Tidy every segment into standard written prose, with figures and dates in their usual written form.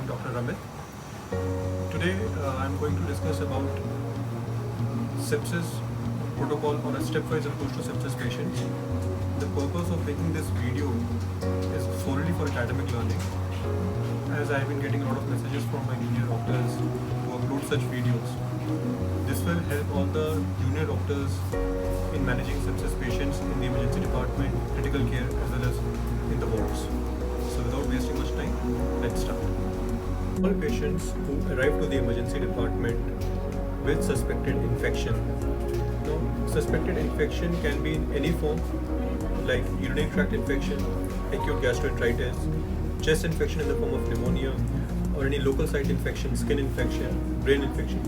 I'm Dr. Ramit. Today I'm going to discuss about sepsis protocol or a stepwise approach to sepsis patients. The purpose of making this video is solely for academic learning, as I have been getting a lot of messages from my junior doctors who upload such videos. This will help all the junior doctors in managing sepsis patients in the emergency department, critical care, as well as in the wards. So without wasting much time, let's start. All patients who arrive to the emergency department with suspected infection. Now, suspected infection can be in any form, like urinary tract infection, acute gastroenteritis, chest infection in the form of pneumonia, or any local site infection, skin infection, brain infection.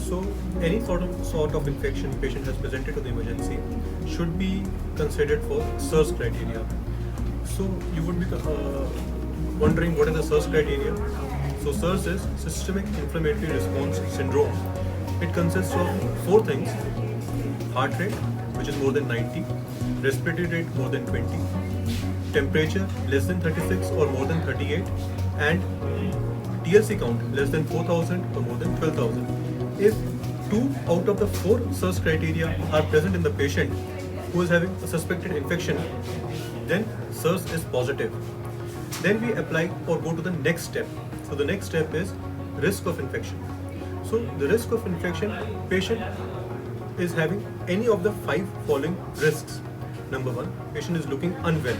So any sort of infection patient has presented to the emergency should be considered for SIRS criteria. So you would be wondering what is the SIRS criteria. So SIRS is Systemic Inflammatory Response Syndrome. It consists of 4 things: heart rate, which is more than 90, respiratory rate more than 20, temperature less than 36 or more than 38, and TLC count less than 4,000 or more than 12,000. If 2 out of the 4 SIRS criteria are present in the patient who is having a suspected infection, then SIRS is positive. Then we apply or go to the next step. So the next step is risk of infection. So the risk of infection, patient is having any of the 5 following risks. Number 1, patient is looking unwell.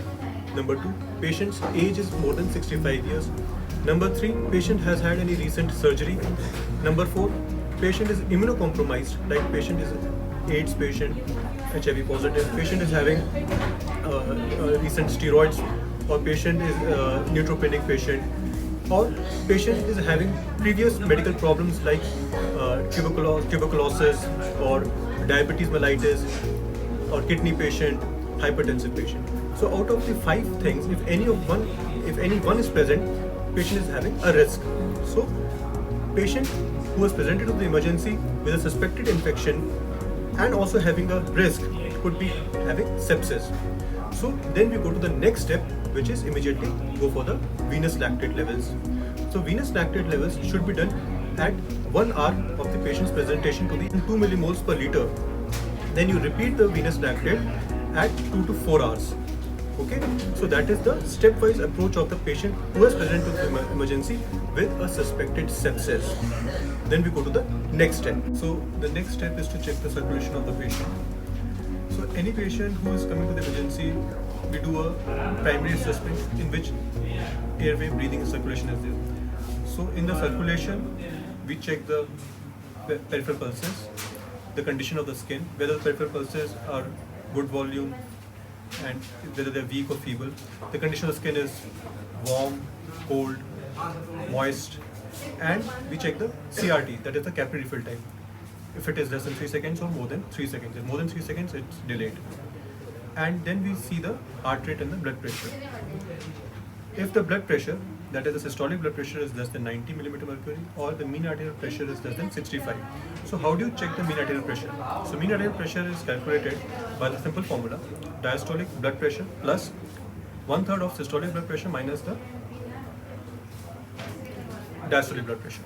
Number 2, patient's age is more than 65 years. Number 3, patient has had any recent surgery. Number 4, patient is immunocompromised, like patient is AIDS patient, HIV positive, patient is having recent steroids, or patient is neutropenic patient, or patient is having previous medical problems like tuberculosis or diabetes mellitus, or kidney patient, hypertensive patient. So out of the 5 things, if any one is present, patient is having a risk. So patient who was presented to the emergency with a suspected infection and also having a risk could be having sepsis. So then we go to the next step, which is immediately go for the venous lactate levels. So venous lactate levels should be done at 1 hour of the patient's presentation to the 2 millimoles per liter. Then you repeat the venous lactate at 2 to 4 hours. Okay, so that is the stepwise approach of the patient who is present to the emergency with a suspected sepsis. Then we go to the next step. So the next step is to check the circulation of the patient. So any patient who is coming to the emergency, we do a primary assessment in which airway, breathing, and circulation is there. So in the circulation, we check the peripheral pulses, the condition of the skin, whether the peripheral pulses are good volume and whether they're weak or feeble. The condition of the skin is warm, cold, moist, and we check the CRT, that is the capillary refill time. If it is less than 3 seconds or more than 3 seconds. If more than 3 seconds, it's delayed. And then we see the heart rate and the blood pressure. If the blood pressure, that is the systolic blood pressure, is less than 90 millimeter mercury, or the mean arterial pressure is less than 65. So how do you check the mean arterial pressure? So mean arterial pressure is calculated by the simple formula: diastolic blood pressure plus 1/3 of systolic blood pressure minus the diastolic blood pressure.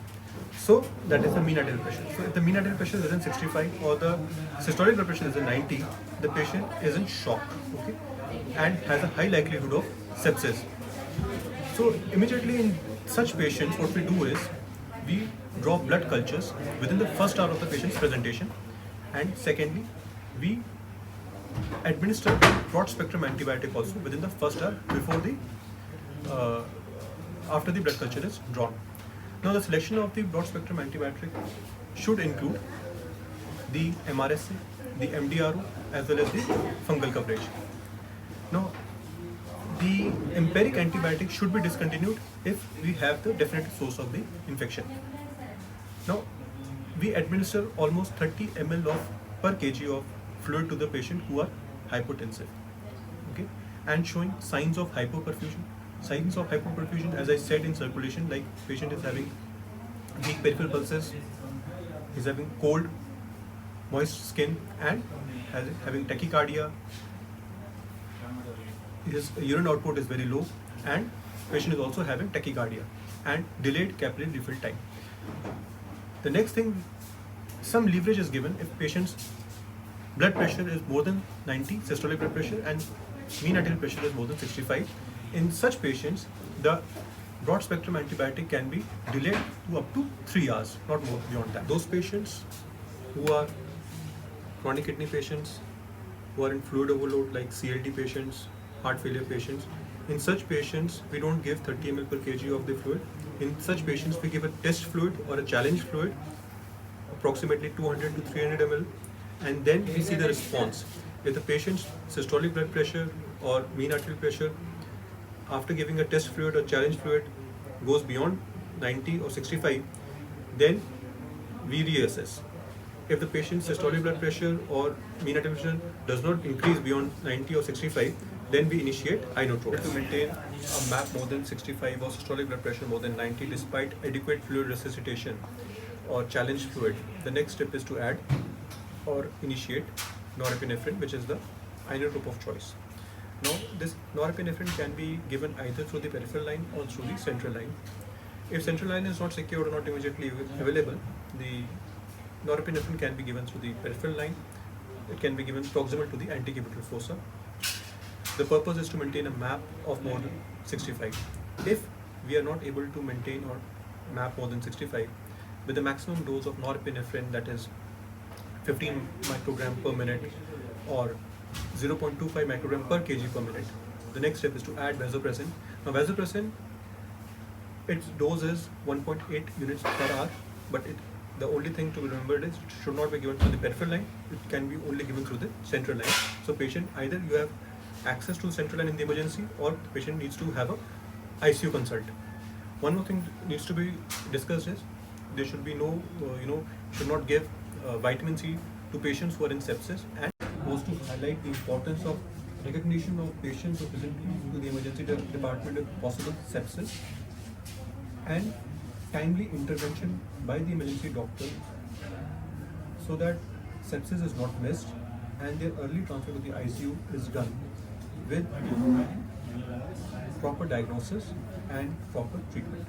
So that is the mean arterial pressure. So if the mean arterial pressure is less than 65 or the systolic blood pressure is less than 90, the patient is in shock, okay, and has a high likelihood of sepsis. So immediately in such patients, what we do is we draw blood cultures within the first hour of the patient's presentation, and secondly, we administer broad spectrum antibiotic also within the first hour before the after the blood culture is drawn. Now the selection of the broad spectrum antibiotic should include the MRSA, the MDRO, as well as the fungal coverage. Now the empiric antibiotic should be discontinued if we have the definite source of the infection. Now we administer almost 30 ml of per kg of fluid to the patient who are hypotensive, okay, and showing signs of hypoperfusion. Signs of hypoperfusion, as I said, in circulation, like patient is having weak peripheral pulses, is having cold, moist skin, and having tachycardia. His urine output is very low, and patient is also having tachycardia. and delayed capillary refill time. The next thing, some leverage is given if patient's blood pressure is more than 90, systolic blood pressure, and mean arterial pressure is more than 65. In such patients, the broad spectrum antibiotic can be delayed to up to 3 hours, not more beyond that. Those patients who are chronic kidney patients, who are in fluid overload like CLD patients, heart failure patients, in such patients we don't give 30 ml per kg of the fluid. In such patients we give a test fluid or a challenge fluid, approximately 200 to 300 ml, and then we see the response. If the patient's systolic blood pressure or mean arterial pressure after giving a test fluid or challenge fluid goes beyond 90 or 65, then we reassess. If the patient's systolic blood pressure or mean arterial pressure does not increase beyond 90 or 65, then we initiate inotropes. To maintain a MAP more than 65 or systolic blood pressure more than 90 despite adequate fluid resuscitation or challenge fluid, the next step is to add or initiate norepinephrine, which is the inotrope of choice. Now, this norepinephrine can be given either through the peripheral line or through the central line. If central line is not secured or not immediately available, the norepinephrine can be given through the peripheral line. It can be given proximal to the antecubital fossa. The purpose is to maintain a MAP of more than 65. If we are not able to maintain or MAP more than 65, with the maximum dose of norepinephrine, that is 15 microgram per minute or 0.25 microgram per kg per minute, the next step is to add vasopressin. Now, vasopressin, its dose is 1.8 units per hour, but the only thing to be remembered is it should not be given through the peripheral line. It can be only given through the central line. So, patient, either you have access to the central line in the emergency, or the patient needs to have a ICU consult. One more thing needs to be discussed is there should be no, should not give vitamin C to patients who are in sepsis, and was to highlight the importance of recognition of patients who present to the emergency department with possible sepsis and timely intervention by the emergency doctor so that sepsis is not missed and their early transfer to the ICU is done with proper diagnosis and proper treatment.